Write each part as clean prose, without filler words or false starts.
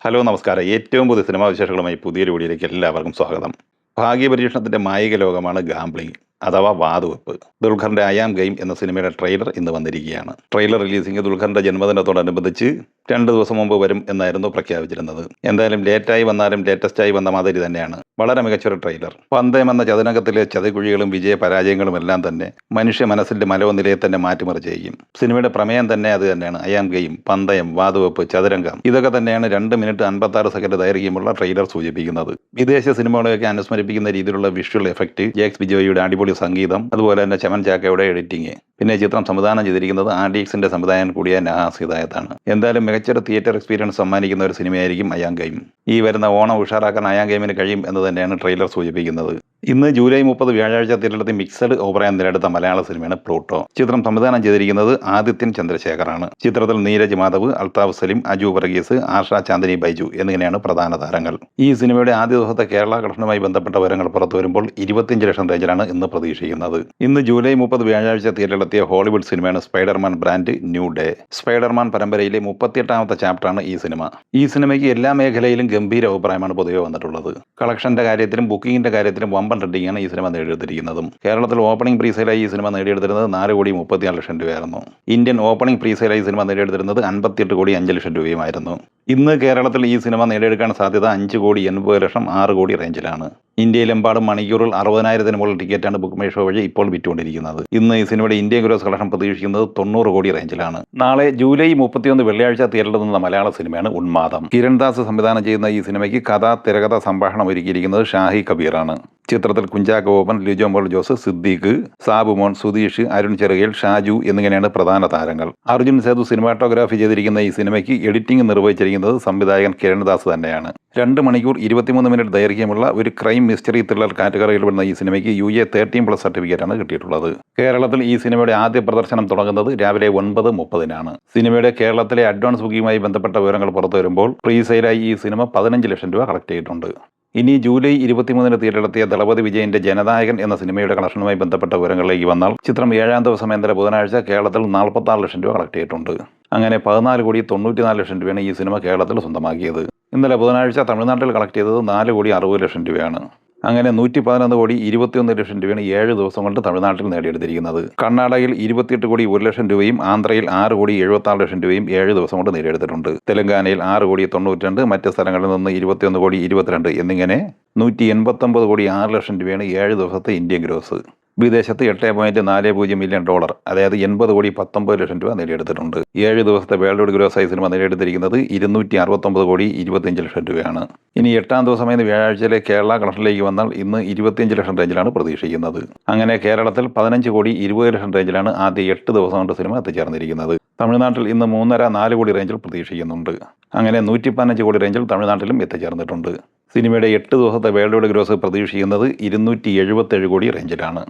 Hello നമസ്കാരം. ഏറ്റവും പുതിയ സിനിമാ വിശേഷങ്ങളുമായി പുതിയൊരു വീഡിയോയിലേക്ക് എല്ലാവർക്കും സ്വാഗതം. ഭാഗ്യപരീക്ഷണത്തിൻ്റെ മായിക ലോകമാണ് ഗാംബ്ലിംഗ് അഥവാ വാതുവെപ്പ്. ദുൽഖറിൻ്റെ ഐ ആം ഗെയിം എന്ന സിനിമയുടെ ട്രെയിലർ ഇന്ന് വന്നിരിക്കുകയാണ്. ട്രെയിലർ റിലീസിംഗ് ദുൽഖറിൻ്റെ ജന്മദിനത്തോടനുബന്ധിച്ച് 2 ദിവസം മുമ്പ് വരും എന്നായിരുന്നു പ്രഖ്യാപിച്ചിരുന്നത്. എന്തായാലും ലേറ്റായി വന്നാലും ലേറ്റസ്റ്റായി വന്ന മാതിരി തന്നെയാണ്. വളരെ മികച്ചൊരു ട്രെയിലർ. പന്തയം എന്ന ചതുരംഗത്തിലെ ചതികുഴികളും വിജയ പരാജയങ്ങളും എല്ലാം തന്നെ മനുഷ്യ മനസ്സിൻ്റെ മനോനിലയെ തന്നെ മാറ്റിമറിച്ച് ചെയ്യും. സിനിമയുടെ പ്രമേയം തന്നെ അത് തന്നെയാണ്. ഐ ആം ഗെയിം, പന്തയം, വാതുവെപ്പ്, ചതുരംഗം ഇതൊക്കെ തന്നെയാണ് 2 മിനിറ്റ് 56 സെക്കൻഡ് ദൈർഘ്യമുള്ള ട്രെയിലർ സൂചിപ്പിക്കുന്നത്. വിദേശ സിനിമകളെയൊക്കെ അനുസ്മരിപ്പിക്കുന്ന രീതിയിലുള്ള വിഷ്വൽ എഫക്റ്റ്, ജേക്സ് ബിജോയിയുടെ അടിപൊളി സംഗീതം, അതുപോലെ തന്നെ ചമൻ ചാക്കയുടെ എഡിറ്റിംഗ്, പിന്നെ ചിത്രം സംവിധാനം ചെയ്തിരിക്കുന്നത് RDXന്റെ സംവിധായകൻ കൂടിയ നഹാസ് ഹിദായത്താണ്. എന്തായാലും മികച്ചൊരു തിയേറ്റർ എക്സ്പീരിയൻസ് സമ്മാനിക്കുന്ന ഒരു സിനിമയായിരിക്കും ഐ ആം ഗെയിം. ഈ വരുന്ന ഓണം ഉഷാറാക്കാൻ ഐ ആം ഗെയിമിന് കഴിയും എന്ന് തന്നെയാണ് ട്രെയിലർ സൂചിപ്പിക്കുന്നത്. ഇന്ന് ജൂലൈ 30 വ്യാഴാഴ്ച തിയേറ്ററിൽ മിക്സഡ് ഓവറായി തിരഞ്ഞെടുത്ത മലയാള സിനിമയാണ് പ്ലൂട്ടോ. ചിത്രം സംവിധാനം ചെയ്തിരിക്കുന്നത് ആദിത്യൻ ചന്ദ്രശേഖറാണ്. ചിത്രത്തിൽ നീരജ് മാധവ്, അൽത്താഫ് സലിം, അജു വർഗീസ്, ആർഷ ചാന്ദിനി ബൈജു എന്നിങ്ങനെയാണ് പ്രധാന താരങ്ങൾ. ഈ സിനിമയുടെ ആദ്യ ദിവസത്തെ കേരള കളക്ഷനുമായി ബന്ധപ്പെട്ട വിവരങ്ങൾ പുറത്തു വരുമ്പോൾ 25 ലക്ഷം റേഞ്ചിലാണ് ഇന്ന് പ്രതീക്ഷിക്കുന്നത്. ഇന്ന് ജൂലൈ 30 വ്യാഴാഴ്ച തിയേറ്ററിലെത്തിയ ഹോളിവുഡ് സിനിമയാണ് Spiderman brand new day. Spiderman പരമ്പരയിലെ 38ാമത്തെ ചാപ്റ്ററാണ് ഈ സിനിമ. ഈ സിനിമയ്ക്ക് എല്ലാ മേഖലയിലും ഗംഭീര അഭിപ്രായമാണ് പൊതുവെ വന്നിട്ടുള്ളത്. കളക്ഷന്റെ കാര്യത്തിലും ബുക്കിംഗിന്റെ കാര്യത്തിലും വമ്പൻ റെഡിങ്ങാണ് ഈ സിനിമ നേടിയെടുത്തിരിക്കുന്നതും. കേരളത്തിൽ ഓപ്പണിംഗ് പ്രീസെയിലായി ഈ സിനിമ നേടിയെടുത്തിരുന്നത് 4,34 ലക്ഷം രൂപയായിരുന്നു. ഇന്ത്യൻ ഓപ്പണിംഗ് പ്രീസെയിലായി ഈ സിനിമ നേടിയെടുത്തിരുന്നത് 58,05 ലക്ഷം രൂപയുമായിരുന്നു. ഇന്ന് കേരളത്തിൽ ഈ സിനിമ നേടിയെടുക്കാൻ സാധ്യത 5,80 ലക്ഷം 6 കോടി റേഞ്ചിലാണ്. ഇന്ത്യയിലെമ്പാടും മണിക്കൂറിൽ 60,000-ന് മുകളിൽ ടിക്കറ്റാണ് ബുക്ക് മൈ ഷോ വഴി ഇപ്പോൾ വിറ്റുകൊണ്ടിരിക്കുന്നത്. ഇന്ന് ഈ സിനിമയുടെ ഇന്ത്യൻ ഗ്രോസ് കളക്ഷൻ പ്രതീക്ഷിക്കുന്നത് 90 കോടി റേഞ്ചിലാണ്. നാളെ ജൂലൈ 31 വെള്ളിയാഴ്ച തിയേറ്ററിൽ നിന്ന മലയാള സിനിമയാണ് ഉന്മാദം. കിരൺദാസ് സംവിധാനം ചെയ്യുന്ന ഈ സിനിമയ്ക്ക് കഥ, തിരകഥ, സംഭാഷണം ഒരുക്കിയിരിക്കുന്നത് ഷാഹി കബീറാണ്. ചിത്രത്തിൽ കുഞ്ചാക്കോ ബോബൻ, ലിജോ മോൾ ജോസ്, സിദ്ദീഖ്, സാബുമോൻ, സുധീഷ്, അരുൺ ചെറുകേൽ, ഷാജു എന്നിങ്ങനെയാണ് പ്രധാന താരങ്ങൾ. അർജുൻ സേതു സിനിമാറ്റോഗ്രാഫി ചെയ്തിരിക്കുന്ന ഈ സിനിമയ്ക്ക് എഡിറ്റിംഗ് നിർവഹിച്ചിരിക്കുന്നത് സംവിധായകൻ കിരൺദാസ് തന്നെയാണ്. 2 മണിക്കൂർ 23 മിനിറ്റ് ദൈർഘ്യമുള്ള ഒരു ക്രൈം മിസ്റ്ററി ത്രില്ലർ കാറ്റഗറിയിൽ വരുന്ന ഈ സിനിമയ്ക്ക് UA 13+ സർട്ടിഫിക്കറ്റാണ് കിട്ടിയിട്ടുള്ളത്. കേരളത്തിൽ ഈ സിനിമയുടെ ആദ്യ പ്രദർശനം തുടങ്ങുന്നത് രാവിലെ 9:30-നാണ്. സിനിമയുടെ കേരളത്തിലെ അഡ്വാൻസ് ബുക്കിംഗുമായി ബന്ധപ്പെട്ട വിവരങ്ങൾ പുറത്തു വരുമ്പോൾ പ്രീസെയിലായി ഈ സിനിമ 15 ലക്ഷം രൂപ കളക്ട് ചെയ്തിട്ടുണ്ട്. ഇനി ജൂലൈ 23-ന് തിയേറ്ററിലെത്തിയ ദളപതി വിജയന്റെ ജനനായകൻ എന്ന സിനിമയുടെ കളക്ഷനുമായി ബന്ധപ്പെട്ട വിവരങ്ങളിലേക്ക് വന്നാൽ ചിത്രം 7-ാം ദിവസം ഇന്നലെ ബുധനാഴ്ച കേരളത്തിൽ 46 ലക്ഷം രൂപ കളക്ട് ചെയ്തിട്ടുണ്ട്. അങ്ങനെ 14,94 ലക്ഷം രൂപയാണ് ഈ സിനിമ കേരളത്തിൽ സ്വന്തമാക്കിയത്. ഇന്നലെ ബുധനാഴ്ച തമിഴ്നാട്ടിൽ കളക്ട് ചെയ്തത് 4,60 ലക്ഷം രൂപയാണ്. അങ്ങനെ 111,21 ലക്ഷം രൂപയാണ് 7 ദിവസം കൊണ്ട് തമിഴ്നാട്ടിൽ നേടിയെടുത്തിരിക്കുന്നത്. കർണാടകയിൽ 28,01 ലക്ഷം രൂപയും ആന്ധ്രയിൽ 6,76 ലക്ഷം രൂപയും 7 ദിവസം കൊണ്ട് നേടിയെടുത്തിട്ടുണ്ട്. തെലങ്കാനയിൽ 6,92, മറ്റ് സ്ഥലങ്ങളിൽ നിന്ന് 21,22 എന്നിങ്ങനെ 189,06 ലക്ഷം രൂപയാണ് 7 ദിവസത്തെ ഇന്ത്യൻ ഗ്രോസ്. വിദേശത്ത് $8.40 മില്യൺ, അതായത് 80,19 ലക്ഷം രൂപ നേടിയെടുത്തിട്ടുണ്ട്. 7 ദിവസത്തെ വേൾഡ് വൈഡ് ഗ്രോസ് ആയി സിനിമ നേടിയെടുത്തിരിക്കുന്നത് 269,25 ലക്ഷം രൂപയാണ്. ഇനി 8-ാം ദിവസമായ വ്യാഴാഴ്ചയിലെ കേരള കളക്ഷനിലേക്ക് വന്നാൽ ഇന്ന് 25 ലക്ഷം റേഞ്ചിലാണ് പ്രതീക്ഷിക്കുന്നത്. അങ്ങനെ കേരളത്തിൽ 15,20 ലക്ഷം റേഞ്ചിലാണ് ആദ്യ 8 ദിവസം കൊണ്ട് സിനിമ എത്തിച്ചേർന്നിരിക്കുന്നത്. തമിഴ്നാട്ടിൽ ഇന്ന് 3.5-4 കോടി റേഞ്ചിൽ പ്രതീക്ഷിക്കുന്നുണ്ട്. അങ്ങനെ 115 കോടി റേഞ്ചിൽ തമിഴ്നാട്ടിലും എത്തിച്ചേർന്നിട്ടുണ്ട്. സിനിമയുടെ 8 ദിവസത്തെ വേൾഡ് വൈഡ് ഗ്രോസ് പ്രതീക്ഷിക്കുന്നത് 277 കോടി റേഞ്ചിലാണ്.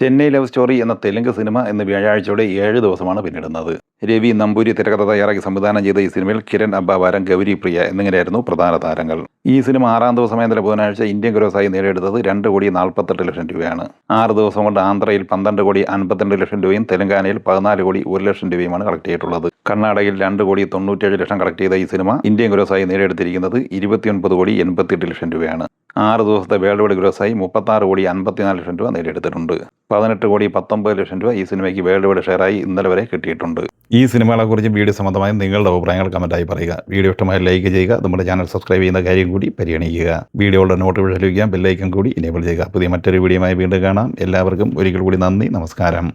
ചെന്നൈ ലവ് സ്റ്റോറി എന്ന തെലുങ്ക് സിനിമ ഇന്ന് വ്യാഴാഴ്ചയോടെ 7 ദിവസമാണ് പിന്നിടുന്നത്. രവി നമ്പൂരി തിരക്കഥ തയ്യാറാക്കി സംവിധാനം ചെയ്ത ഈ സിനിമയിൽ കിരൺ അബ്ബാവാരം, ഗൗരി പ്രിയ എന്നിങ്ങനെയായിരുന്നു പ്രധാന താരങ്ങൾ. ഈ സിനിമ 6-ാം ദിവസമായ ബുധനാഴ്ച ഇന്ത്യൻ ഗ്രോസായി നേടിയെടുത്തത് 2,48 ലക്ഷം രൂപയാണ്. 6 ദിവസം കൊണ്ട് ആന്ധ്രയിൽ 12,52 ലക്ഷം രൂപയും തെലങ്കാനയിൽ 14,01 ലക്ഷം രൂപയുമാണ് കളക്ട് ചെയ്തിട്ടുള്ളത്. കർണാടകയിൽ 2,97 ലക്ഷം കളക്ട് ചെയ്ത ഈ സിനിമ ഇന്ത്യൻ ഗ്രോസായി നേടിയെടുത്തിരിക്കുന്നത് 29,88 ലക്ഷം രൂപയാണ്. 6 ദിവസത്തെ വേൾഡ് വൈഡ് ഗ്രോസായി 36,54 ലക്ഷം രൂപ നേടിയെടുത്തിട്ടുണ്ട്. 18,19 ലക്ഷം രൂപ ഈ സിനിമയ്ക്ക് വേൾഡ് വൈഡ് ഷെയറായി ഇന്നലെ വരെ കിട്ടിയിട്ടുണ്ട്. ഈ സിനിമകളെക്കുറിച്ച് വീഡിയോ സംബന്ധമായി നിങ്ങളുടെ അഭിപ്രായങ്ങൾ കമൻറ്റായി പറയുക. വീഡിയോ ഇഷ്ടമായി ലൈക്ക് ചെയ്യുക. നമ്മുടെ ചാനൽ സബ്സ്ക്രൈബ് ചെയ്യുന്ന കാര്യം കൂടി പരിഗണിക്കുക. വീഡിയോയുടെ നോട്ടിഫിക്കേഷൻ ലഭിക്കാൻ ബെല്ലൈക്കൺ കൂടി എനേബിൾ ചെയ്യുക. പുതിയ മറ്റൊരു വീഡിയോയുമായി വീണ്ടും കാണാം. എല്ലാവർക്കും ഒരിക്കൽ കൂടി നന്ദി, നമസ്കാരം.